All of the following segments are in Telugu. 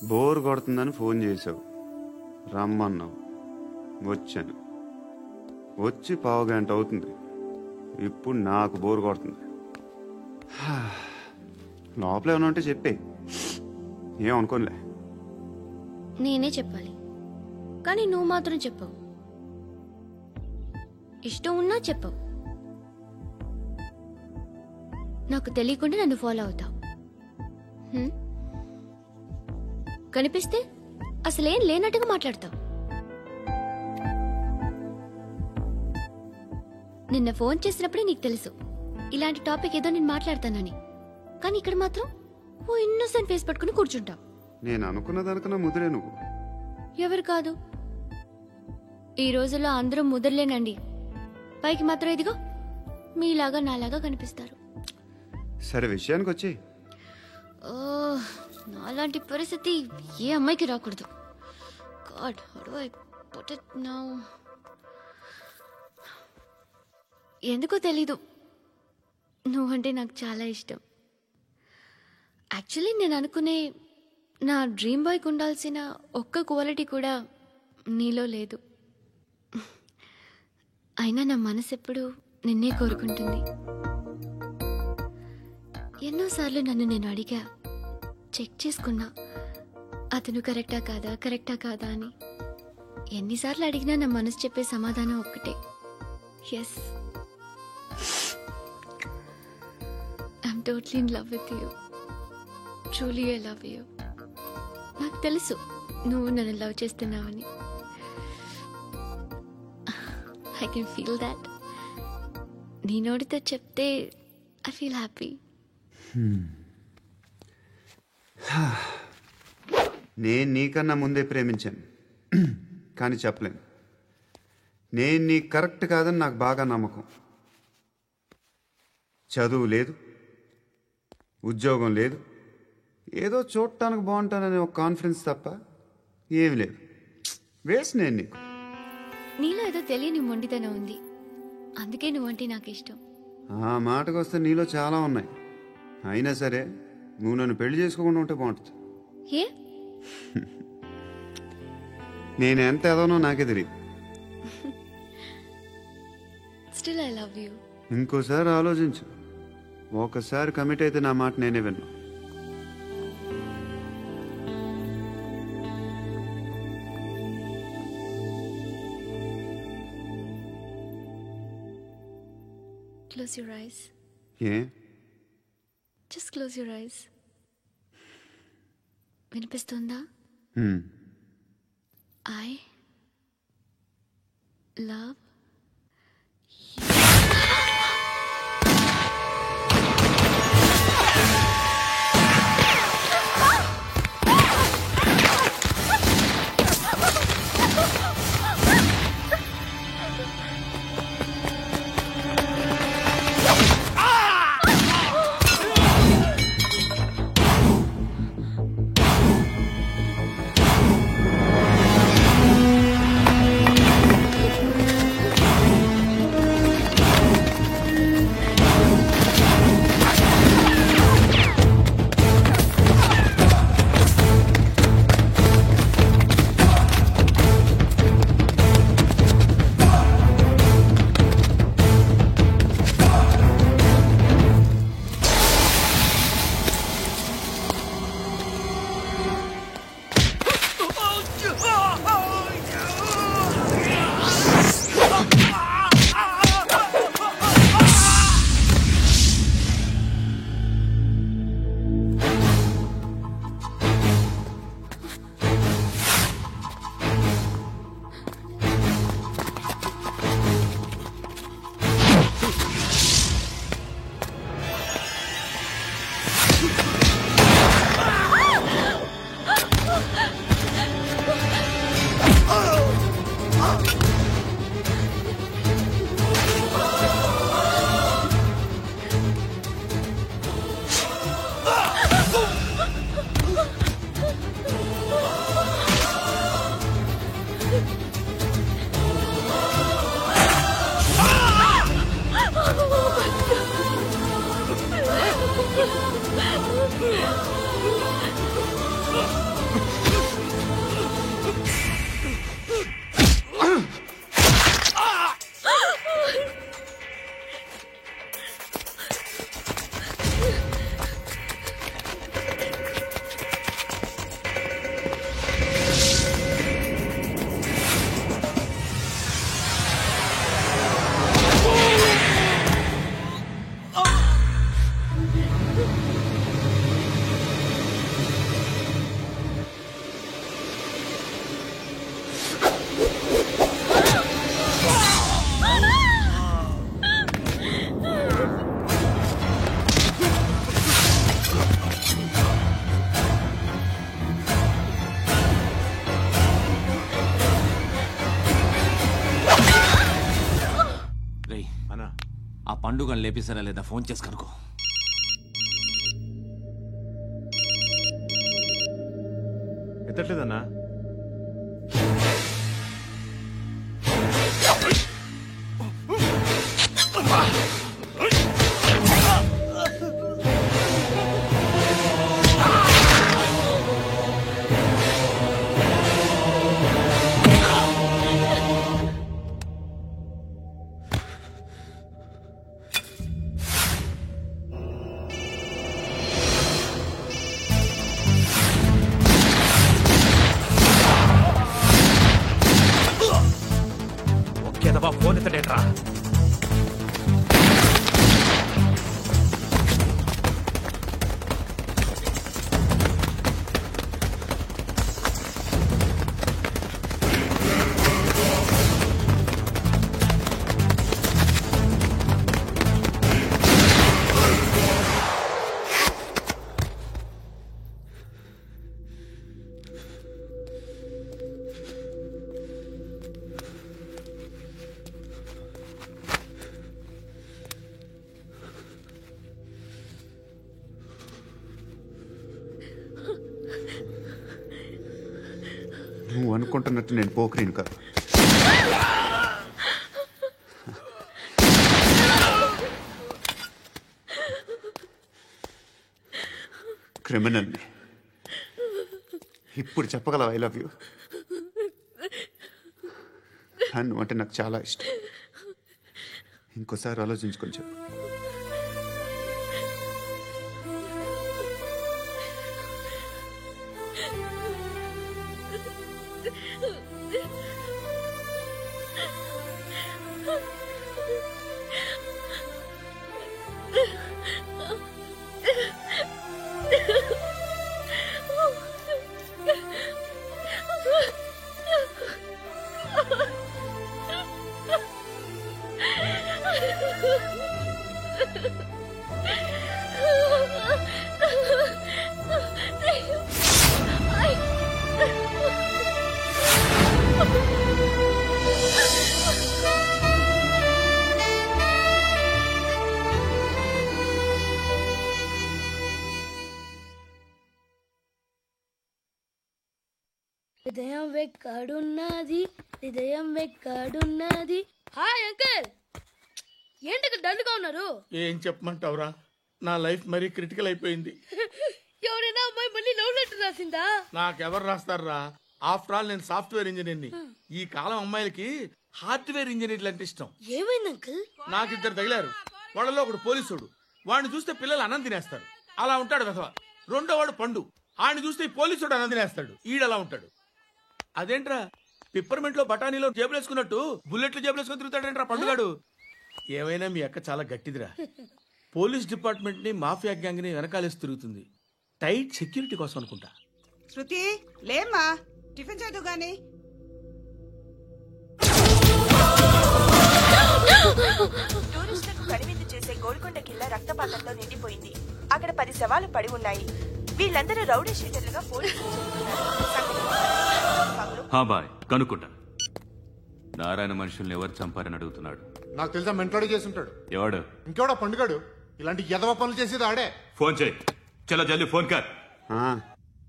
బోర్ కొడుతుందని ఫోన్ చేసావు, రమ్మన్నావు, వచ్చాను. వచ్చి పావుగంట అవుతుంది. ఇప్పుడు నాకు బోర్ కొడుతుంది. లోపల ఏమైనా ఉంటే చెప్పే, ఏమనుకోనిలే. నేనే చెప్పాలి, కానీ నువ్వు మాత్రం చెప్పవు. ఇష్టం ఉన్నా చెప్పవు. నాకు తెలియకుండా నన్ను ఫాలో అవుతావు. కనిపిస్తే అసలేం లేనట్టుగా మాట్లాడతావు. నిన్న ఫోన్ చేసినప్పుడే నీకు తెలుసు ఇలాంటి టాపిక్ ఏదో నేను మాట్లాడతానని. కానీ ఇక్కడ మాత్రం ఓ ఇన్నోసెంట్ ఫేస్ పట్టుకుని కూర్చుంటావు. నేను అనుకున్నదనుకున్న ముదిరే నువ్వు. ఎవరు కాదు, ఈ రోజుల్లో అందరూ ముదరలేనండి. పైకి మాత్రం ఇదిగో మీలాగా నాలాగా కనిపిస్తారు. సరే విషయానికి వచ్చి, నాలాంటి పరిస్థితి ఏ అమ్మాయికి రాకూడదు. God, how do I put it now? ఎందుకో తెలీదు, నువ్వంటే నాకు చాలా ఇష్టం. యాక్చువల్లీ నేను అనుకునే నా డ్రీమ్ బాయ్కి ఉండాల్సిన ఒక్క క్వాలిటీ కూడా నీలో లేదు. అయినా నా మనసు ఎప్పుడు నిన్నే కోరుకుంటుంది. ఎన్నోసార్లు నన్ను నేను అడిగా, చెక్ చేసుకున్నా అతను కరెక్టా కాదా అని. ఎన్నిసార్లు అడిగినా నా మనసు చెప్పే సమాధానం ఒక్కటే, yes, I'm totally in love with you. Truly I love you. నాకు తెలుసు నువ్వు నన్ను లవ్ చేస్తున్నావని. I can feel that. నీ నోటితో చెప్తే ఐ ఫీల్ హ్యాపీ. నేను నీకన్నా ముందే ప్రేమించాను, కానీ చెప్పలేను. నేను నీకు కరెక్ట్ కాదని నాకు బాగా నమ్మకం. చదువు లేదు, ఉద్యోగం లేదు, ఏదో చూడటానికి బాగుంటాననే ఒక కాన్ఫిడెన్స్ తప్ప ఏమి లేదు. వేస్ట్ నేను నీకు. నీలో ఏదో తెలియని మొండితనం ఉంది, అందుకే నువ్వంటే నాకు ఇష్టం. ఆ మాటకు వస్తే నీలో చాలా ఉన్నాయి. అయినా సరే నువ్వు నన్ను పెళ్లి చేసుకోకుండా ఉంటే బాగుంటుంది. ఏ? నేను ఎంత ఎదవనో నాకే తెలియదు. Still I love you. ఇంకోసారి ఆలోచించు. ఒకసారి కమిట్ అయితే నా మాట నేనే విన్నా. Close your eyes. A? Just close your eyes. వినిపిస్తుందా? I love పండుగను లేపిస్తారా లేదా ఫోన్ చేసి కనుకో. ఎత్తట్లేదన్నా. ఫోన్ ఎత్తడేట్రా? నువ్వు అనుకుంటున్నట్టు నేను పోకరీను కాదు. క్రిమినల్ని. ఇప్పుడు చెప్పగలవా ఐ లవ్ యూ? నువ్వు అంటే నాకు చాలా ఇష్టం. ఇంకోసారి ఆలోచించుకొని చెప్పు. హృదయం వెక్కడున్నది, హృదయం వెక్కడున్నది. హాయ్ అంకుల్, ఏంటి డల్గా ఉన్నారు? ఏం చెప్పమంటావురా, నా లైఫ్ మరీ క్రిటికల్ అయిపోయింది. ఎవరైనా అమ్మాయి మళ్ళీ లవ్ లెటర్ రాసిందా? నాకెవరు రాస్తారా? ఆఫ్టర్ ఆల్ నేను సాఫ్ట్వేర్ ఇంజనీర్ని. ఈ కాలం అమ్మాయిలకి హార్డ్వేర్ ఇంజనీర్లు అంటే ఇష్టం. ఏమైంది అంకుల్? నాకు ఇద్దరు తగిలారు. వాళ్ళలో ఒకడు పోలీసుడు. వాడిని చూస్తే పిల్లలు అన్నం తినేస్తారు, అలా ఉంటాడు వెధవ. రెండో వాడు పండు. ఆయన చూస్తే ఈ పోలీసుడు అన్నం తినేస్తాడు, ఈడలా ఉంటాడు. అదేంట్రా పిప్పర్మెంట్ లో బఠానీలో జేబులేసుకున్నట్టు బుల్లెట్లు జేబులేసుకుని తిరుగుతాడేంట్రా పండుగాడు. ఏమైనా మీ అక్క చాలా గట్టిదిరా. పోలీస్ డిపార్ట్మెంట్ ని మాఫియా గ్యాంగ్ ని వెనకాలేసి తిరుగుతుంది. టైట్ సెక్యూరిటీ కోసం అనుకుంటా. శృతి లేమ్మా, టిఫిన్ చేద్దు గాని. టూరిస్టులకు కనువిందు చేసే గోల్కొండ కిల్లా రక్తపాతంతో నిండిపోయింది. అక్కడ 10 శవాలు పడి ఉన్నాయి. వీళ్ళందరూ రౌడీ షీటర్లుగా పోలీసులు కనుక్కుంటా. నారాయణ మనుషుల్ని ఎవరు చంపారని అడుగుతున్నాడు. నాకు తెలుసా, మెంటోడు చేసి ఉంటాడు. ఎవడు? ఇంకెవడా పండుగాడు. ఇలాంటి ఎదవ పనులు చేసేది ఆడే. ఫోన్ చేయి. చలో జల్దీ ఫోన్ కర్.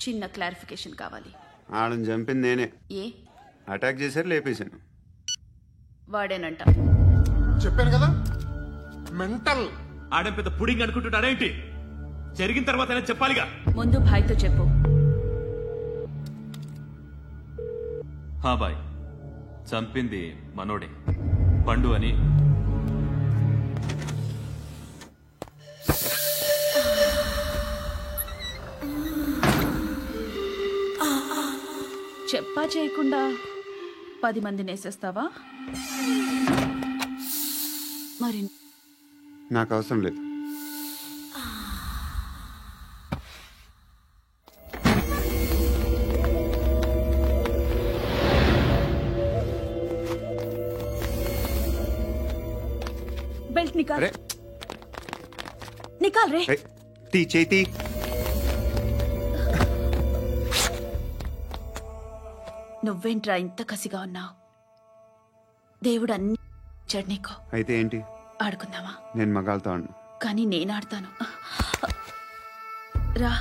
చిన్న క్లారిఫికేషన్ కావాలి. ఆడని చంపింది నేనే. ఏ అటాక్ చేశారు, లేపేశాను. వాడేనంట. చెప్పాను కదా, మెంటల్. ఆడేం పెద్ద పుడింగ్ అనుకుంటున్నాడేంటి? జరిగిన తర్వాత చెప్పాలిగా. ముందు భాయ్తో చెప్పు. హా బాయ్, చంపింది మనోడే, పండు అని. చెప్పా చేయకుండా 10 మందిని వేసేస్తావా? మరి నాకు అవసరం లేదు. బెల్ట్ నికాల్. నికాల్ రే. తీ చేతి. నువ్వేంట్రా ఇంత కసిగా ఉన్నావు? దేవుడు అన్ని నీకు. అయితే ఏంటి? ఆడుకుందామా? నేను మగాళ్ళతో ఆడను. కానీ నేను ఆడతాను. రా.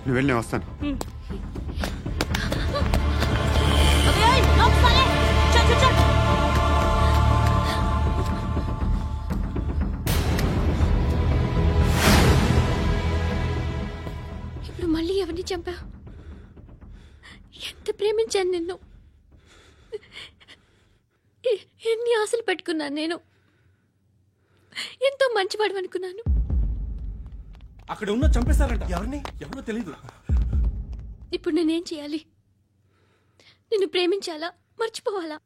నువ్వు వెళ్ళి నేను వస్తాను. ఇప్పుడు మళ్ళీ ఎవరిని చంపా? ఎంత ప్రేమించాను నిన్ను, ఎన్ని ఆశలు పెట్టుకున్నాను నేను, ఎంతో మంచివాడు అనుకున్నాను. అక్కడ ఉన్న చంపేశారంట. ఎవరిని? ఎవరో తెలీదు. ఇప్పుడు నేనేం చేయాలి? నిన్ను ప్రేమించాలా, మర్చిపోవాలా?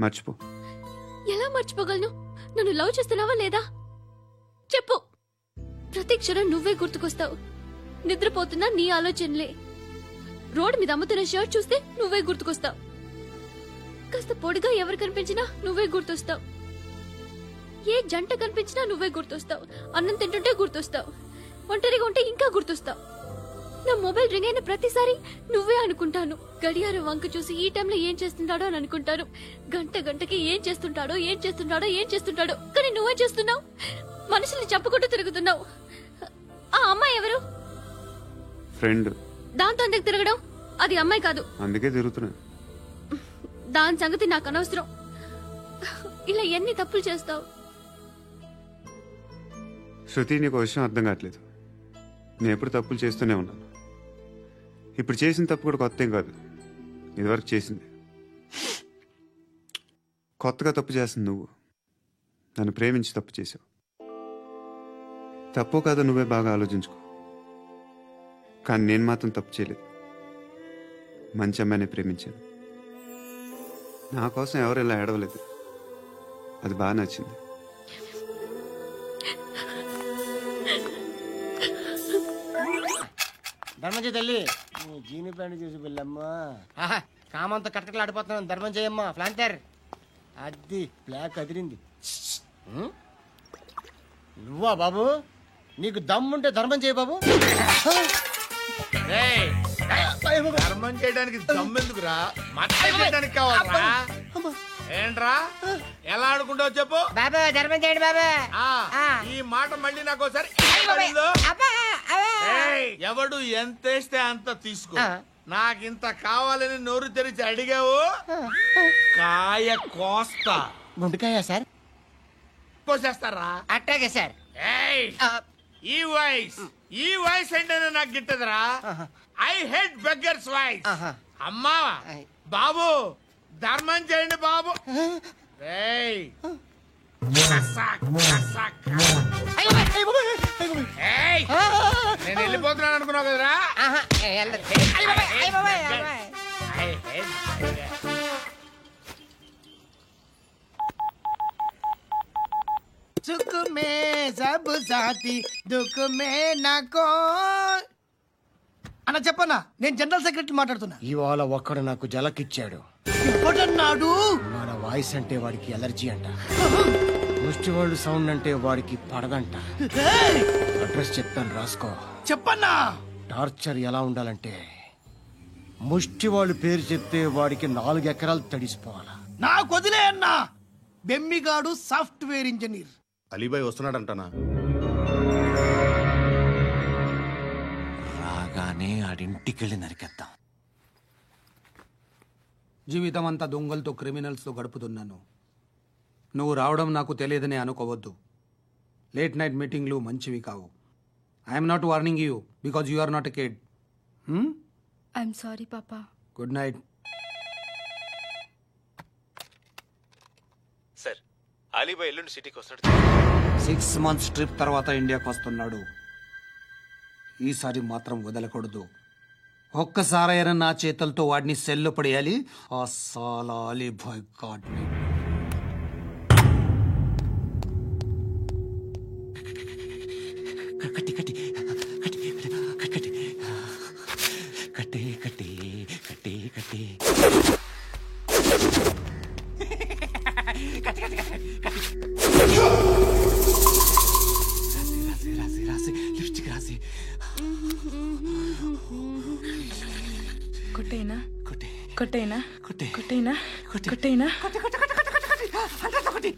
మర్చిపో. ఎలా మర్చిపోగలను? నన్ను లవ్ చేస్తున్నావా లేదా చెప్పు. ప్రతి క్షణం నువ్వే గుర్తుకొస్తావు. నిద్రపోతున్నా నీ ఆలోచనలే. రోడ్డు మీద అమ్ముతున్న షర్ట్ చూస్తే నువ్వే గుర్తుకొస్తావు. కాస్త పొడిగా ఎవరు కనిపించినా నువ్వే గుర్తొస్తావు. ఏ జంట కనిపించినా నువ్వే గుర్తొస్తావు. అన్నం తింటుంటే గుర్తొస్తావు. ఒంటరిగా ఉంటే ఇంకా గుర్తొస్తావు. నా మొబైల్ రింగ్ అయిన ప్రతిసారి నువ్వే అనుకుంటాను. గడియారం వంక చూసి ఈ టైంలో ఏం చేస్తుంటాడో అని అనుకుంటాను. గంట గంటకి ఏం చేస్తుంటాడో కానీ నువ్వే చేస్తున్నావు. మనుషుల్ని చంపుకుంటూ తిరుగుతున్నావు. ఆ అమ్మాయి ఎవరు? ఫ్రెండ్. దాంతో ఎందుకు తిరగడం? అది అమ్మాయి కాదు. అందుకే తిరుగుతున్నా. దాని సంగతి నాకు అనవసరం. ఇలా ఎన్ని తప్పులు చేస్తావు? శృతి, నీకు విషయం అర్థం కావట్లేదు. నేను ఎప్పుడు తప్పులు చేస్తూనే ఉన్నాను. ఇప్పుడు చేసిన తప్పు కూడా కొత్త ఏం కాదు, ఇదివరకు చేసింది. కొత్తగా తప్పు చేస్తుంది నువ్వు. నన్ను ప్రేమించి తప్పు చేసావు. తప్పో కాదో నువ్వే బాగా ఆలోచించుకో. కానీ నేను మాత్రం తప్పు చేయలేదు. మంచి అమ్మాయిని ప్రేమించాను. నా కోసం ఎవరు ఇలా ఏడవలేదు. అది బాగా నచ్చింది. ధర్మం చేయి తల్లి. జీని ప్యాంట్ చూసి వెళ్ళమ్మా. కామంతో కట్టకలు ఆడిపోతున్నాను. ధర్మం చేయమ్మా. ఫ్లాంటర్ అది బ్లాక్ అదిరింది. నువ్వా బాబు? నీకు దమ్ముంటే ధర్మం చేయి బాబు. ధర్మం చేయడానికి దమ్మెందుకురా? మచ్చ చేయడానికి కావాలరా? ఏంట్రా ఎలా ఆడుకుంటావు చెప్పు. బాబా ధర్మం చేయండి బాబా. ఈ మాట మళ్ళీ నాకు ఒకసారి ఎవడు ఎంత వేస్తే అంత తీసుకో. నాకింత కావాలని నోరు తెరిచి అడిగావు, కాయ కోస్తా. గుండెకాయ సార్? కోసేస్తారా? అట్టాగే సార్. ఈ వాయిస్ ఏంటనే నాకు గిట్టదురా. I hate beggars voice. అమ్మా బాబు ధర్మం చేయండి బాబు. నేను వెళ్ళిపోతున్నాను అనుకున్నావు కదరా. సుఖ మే సబ్ సాథీ దుఃఖ మే నాకో అన్న చెప్పన్నా, నేను జనరల్ సెక్రటరీ మాట్లాడుతున్నా. ఇవాళ ఒక్కడు నాకు జలకిచ్చాడు. ఎవడన్నాడు? మన వాయిస్ అంటే వాడికి ఎలర్జీ అంట, ముష్టి వాళ్ళు సౌండ్ అంటే వాడికి పడదంట. అడ్రస్ చెప్తాను, రాసుకో. చెప్పన్నా. టార్చర్ ఎలా ఉండాలంటే ముష్టి వాళ్ళు పేరు చెప్తే వాడికి 4 ఎకరాలు తడిసిపోవాలా. నాకు వదిలే అన్నా. బెమ్మిగాడు సాఫ్ట్వేర్ ఇంజనీర్. అలీబాయ్ వస్తున్నాడంటనా? రాగానే ఆడింటికెళ్ళి నరికేద్దాం. జీవితం అంతా దొంగలతో క్రిమినల్స్తో గడుపుతున్నాను. నువ్వు రావడం నాకు తెలియదని అనుకోవద్దు. లేట్ నైట్ మీటింగ్లు మంచివి కావు. I'm not warning you because you are not a kid. I'm sorry పాపా. Good night. సార్, అలీబాయ్ ఎల్లుండి సిటీకి వస్తాడు. 6 months ట్రిప్ తర్వాత ఇండియాకి వస్తున్నాడు. ఈసారి మాత్రం వదలకూడదు. ఒక్కసారైనా నా చేతులతో వాడిని సెల్లు పడేయాలి. ఆ సాలా అలీబాయ్ గాడ్ని. కట్టి కట్టి కట్టి కట్టి కట్టి కట్టి కట్టి కట్టి రాసి రాసి లిప్స్టిక్ రాసి కొట్టేనా కొట్టి కొట్టేనా కొట్టి కొట్టేనా కొట్టి కొట్టేనా కొట్టి కొట్టి కొట్టి కొట్టి కొట్టి కొట్టి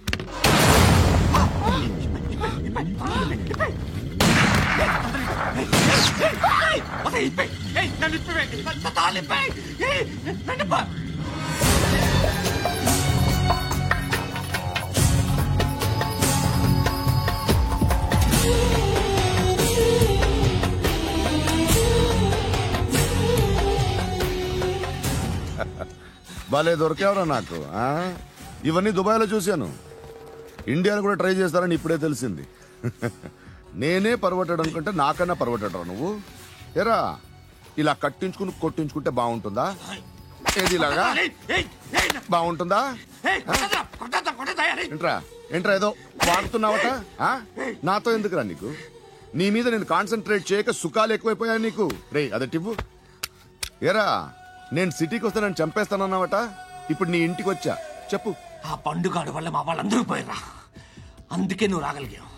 భలే దొరికేవరా నాకు. ఇవన్నీ దుబాయ్లో చూశాను. ఇండియాలో కూడా ట్రై చేస్తారని ఇప్పుడే తెలిసింది. నేనే పర్వటాడు అనుకుంటే నాకన్నా పర్వటాడు నువ్వు. ఎరా ఇలా కట్టించుకుని కొట్టించుకుంటే బాగుంటుందా? ఏది ఇలాగా బాగుంటుందా? ఏంట్రా ఏంట్రా ఏదో వాడుతున్నావట? నాతో ఎందుకురా నీకు? నీ మీద నేను కాన్సన్ట్రేట్ చేయక సుఖాలు ఎక్కువైపోయా నీకు. రే అదటివ్వు. ఏరా నేను సిటీకి వస్తే నన్ను చంపేస్తానన్నావట. ఇప్పుడు నీ ఇంటికి వచ్చా. చెప్పు. ఆ పండుగాడు వల్ల మా వాళ్ళందరూ పోయిరా. అందుకే నువ్వు రాగలిగావు.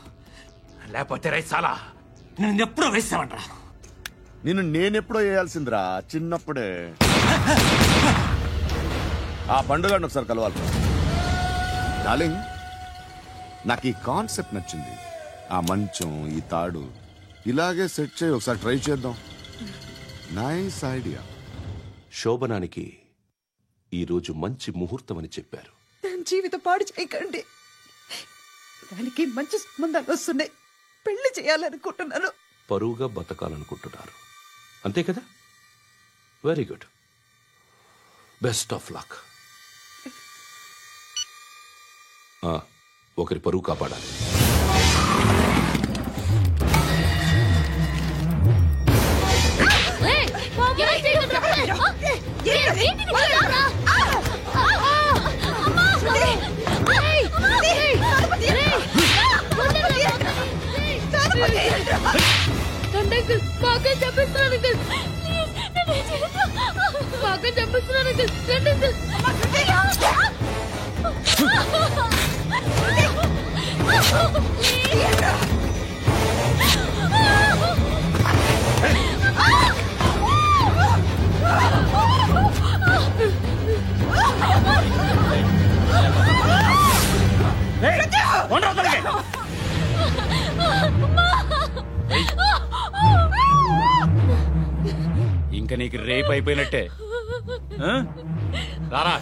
లేకపోతే రైసాలా నేను ఎప్పుడో వేసామంటరా. నిన్ను నేనెప్పుడో వేయాల్సిందిరా, చిన్నప్పుడే. ఆ పండుగను ఒకసారి కలవాలి. డార్లింగ్, నాకు ఈ కాన్సెప్ట్ నచ్చింది. ఆ మంచం, ఈ తాడు ఇలాగే సెట్ చేయి. ఒకసారి ట్రై చేద్దాం. Nice idea. శోభనానికి ఈరోజు మంచి ముహూర్తం అని చెప్పారు. దాని జీవితం పాడు చేయకండి. దానికి మంచి సంబంధాలు వస్తున్నాయి. పెళ్లి చేయాలనుకుంటున్నాను. పరువుగా బతకాలనుకుంటున్నారు అంతే కదా? Very good. Best of luck. ఒకరి పరువు కాపాడాలి. ఇంకా నీకు రేపు అయిపోయినట్టే. రారా.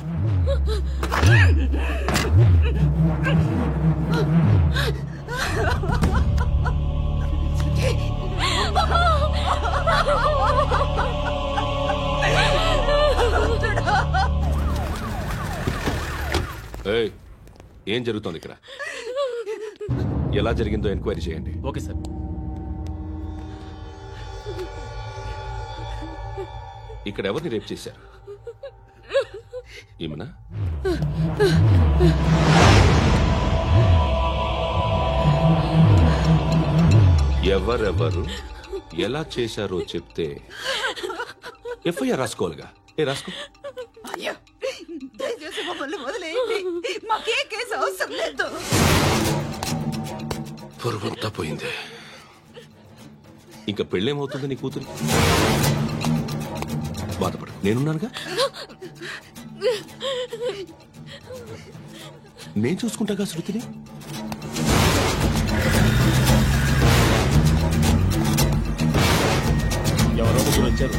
ఏం జరుగుతోంది ఇక్కడ? ఎలా జరిగిందో ఎంక్వైరీ చేయండి. Okay sir. ఇక్కడ ఎవరిని రేప్ చేశారు? ఈమెనా? ఎవరెవరు ఎలా చేశారో చెప్తే ఎఫ్ఐఆర్ రాసుకోవాలిగా. రాసుకో. అయ్యో, దయచేసి మమ్మల్ని వదిలేయండి. మాకే కేసు అవసరం లేదు. పొరుగుంతా పోయింది. ఇంకా పెళ్ళేమవుతుంది నీ కూతురు? బాధపడు, నేనున్నానుగా. నేను చూసుకుంటాగా శృతిని. ఎవరో ముగ్గురు వచ్చారు.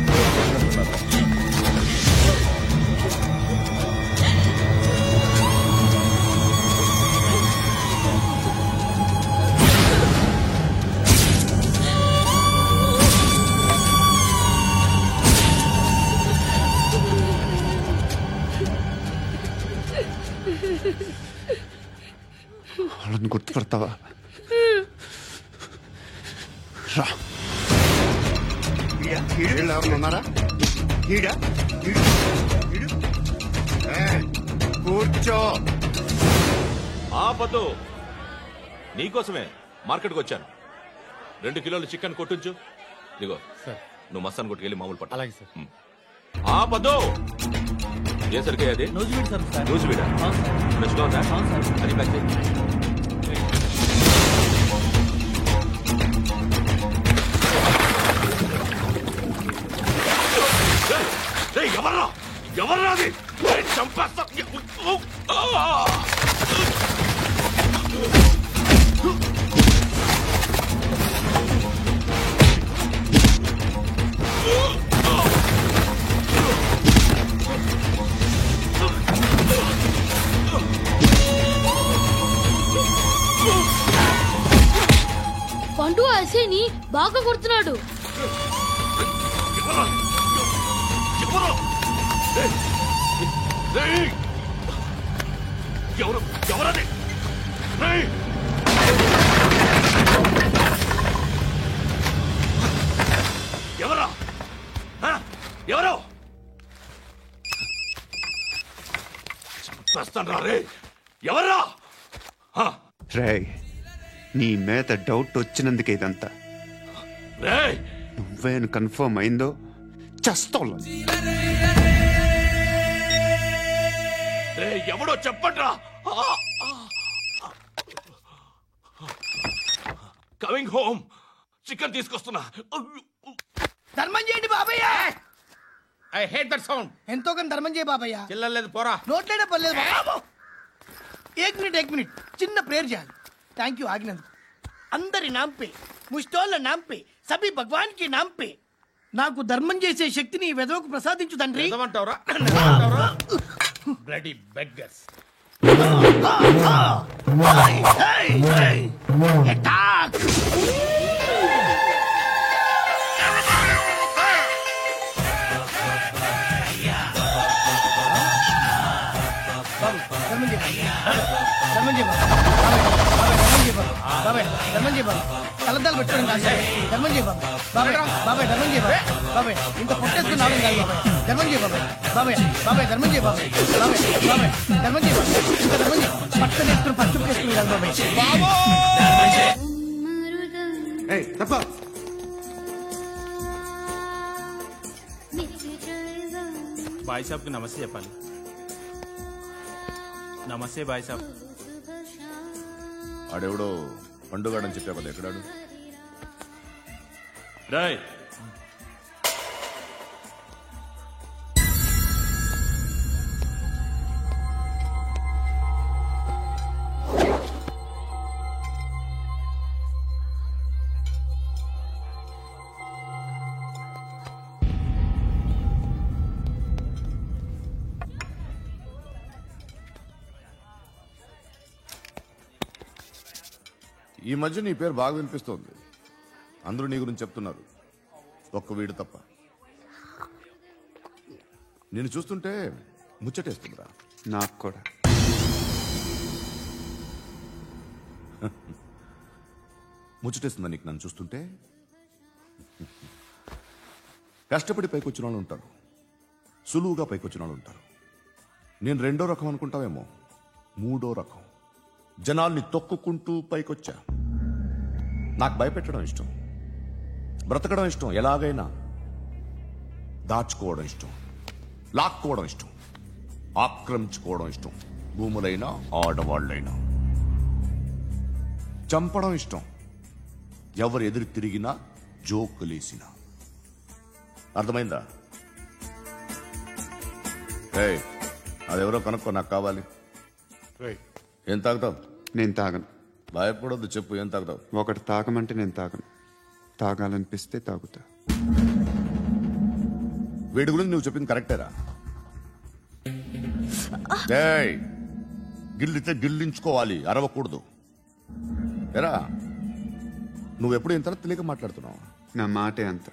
వాళ్ళని గుర్తుపడతావా? రా. ఎవరు ఉన్నారా? కూర్చో. ఆపదు. నీకోసమే మార్కెట్కి వచ్చాను. 2 కిలోలు చికెన్ కొట్టించు. ఇదిగో నువ్వు మస్తాన్ కొట్టుకెళ్ళి మామూలు పట్టు. అలాగే సార్. ఆపదు. ఏ సరికే అది? నూజివీడు సార్. నూజివీడా? ఫ్రెష్గా ఉందా? అది ప్యాక్ చేయి. ఎవర్రా ఎవర్రా అది? చంపేస్తా. పండు అసేని బాగా కొడుతున్నాడు. ఎవరది? ఎవరా? ఎవరు? చంపేస్తాను రే. ఎవర్రా? రే, నీ మీద డౌట్ వచ్చినందుకే ఇదంతా. నువ్వేను కన్ఫర్మ్ అయిందో చస్తావు. ఎవడో చెప్పట్రా. Coming home. చికెన్ తీసుకొస్తున్నా. ధర్మం చేయండి బాబయ్య. ఐ హేట్ దట్ సౌండ్. ఎంతో కానీ ధర్మం చేయ బాబయ్య. చిల్లలేదు పోరా. నోట్లేనే పర్లేదు బాబు. ఏక్ మినిట్ చిన్న ప్రేయర్ చేయాలి. థ్యాంక్ యూ ఆగినందుకు. అందరి నాంపే, ముష్టోళ్ళ నాంపే, సభి భగవాన్ కి నాంపే నాకు ధర్మం చేసే శక్తిని ఈ వెదవకు ప్రసాదించు తండ్రి. Bloody beggars. కలద్దాలు పెట్టుకోండి కాదు ధర్మం చేయ బాబాయ్. బాబాయ్ ధర్మం చేయ బాబాయ్. ఇంత పొట్టేసుకుని రావడం కాదు బాబాయ్. ధర్మం చేయ బాబాయ్. బాబాయ్ ధర్మం చేయ బాబాయ్. బాబాయ్ ధర్మం చేయ ఇంకా ధర్మం చేయ. పక్కన వేసుకుని పచ్చి వేసుకుని కాదు బాబాయ్. తప్ప బాయ్ సాబ్కి నమస్తే చెప్పాలి. నమస్తే బాయ్ సాబ్. ఆడెవడో పండుగాడని చెప్పా కదా, ఎక్కడాడు? రాయ్ ఈ మధ్య నీ పేరు బాగా వినిపిస్తోంది. అందరూ నీ గురించి చెప్తున్నారు, ఒక్క వీడు తప్ప. నేను చూస్తుంటే ముచ్చటేస్తుందిరా. నాకు కూడా. ముచ్చటేస్తుందా నీకు నన్ను చూస్తుంటే? కష్టపడి పైకొచ్చిన వాళ్ళు ఉంటారు, సులువుగా పైకొచ్చిన వాళ్ళు ఉంటారు. నేను రెండో రకం అనుకుంటావేమో, మూడో రకం. జనాల్ని తొక్కుకుంటూ పైకొచ్చా. నాకు భయపెట్టడం ఇష్టం, బ్రతకడం ఇష్టం, ఎలాగైనా దాచుకోవడం ఇష్టం, లాక్కోవడం ఇష్టం, ఆక్రమించుకోవడం ఇష్టం. భూములైనా ఆడవాళ్ళైనా చంపడం ఇష్టం, ఎవరు ఎదురు తిరిగినా జోకులేసినా. అర్థమైందా? ఏయ్, అదెవరో కనుక్కో, నాకు కావాలి. ఏం తాగుతావు? నేను తాగను. భయపడొద్దు, చెప్పు ఏం తాగుతావు? ఒకటి తాగమంటే నేను తాగను, తాగాలనిపిస్తే తాగుతా. వీడి గురించి నువ్వు చెప్పింది కరెక్టేరా? ఏయ్, గిల్లితే గిల్లించుకోవాలి, అరవకూడదు. ఎరా, నువ్వెప్పుడు ఇంత తెలియక మాట్లాడుతున్నావు? నా మాటే అంత.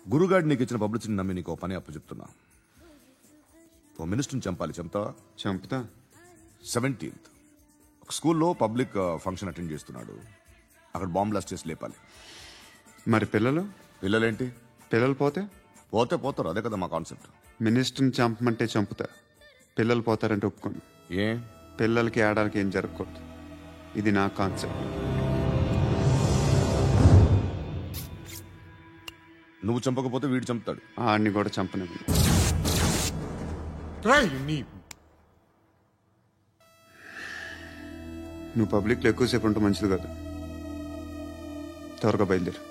గురుగాడు నీకు ఇచ్చిన పబ్లిసిటీని నమ్మి నీకు పని అప్పు చెప్తున్నా. ఓ మినిస్టర్ని చంపాలి, చంపుతావా? చంపుతా. 17th ఒక స్కూల్లో పబ్లిక్ ఫంక్షన్ అటెండ్ చేస్తున్నాడు, అక్కడ బాంబ్ బ్లాస్ట్ చేసి లేపాలి. మరి పిల్లలు? పిల్లలేంటి? పిల్లలు పోతే పోతే పోతారు, అదే కదా మా కాన్సెప్ట్. మినిస్టర్ని చంపమంటే చంపుతా, పిల్లలు పోతారంటే ఒప్పుకోను. ఏ? పిల్లలకి ఆడడానికి ఏం జరగకూడదు, ఇది నా కాన్సెప్ట్. నువ్వు చంపకపోతే వీడు చంపుతాడు. ఆడిని కూడా చంపనివ్వు. నువ్వు పబ్లిక్లో ఎక్కువసేపు ఉంటే మంచిది కాదు. త్వరగా బయలుదేరు.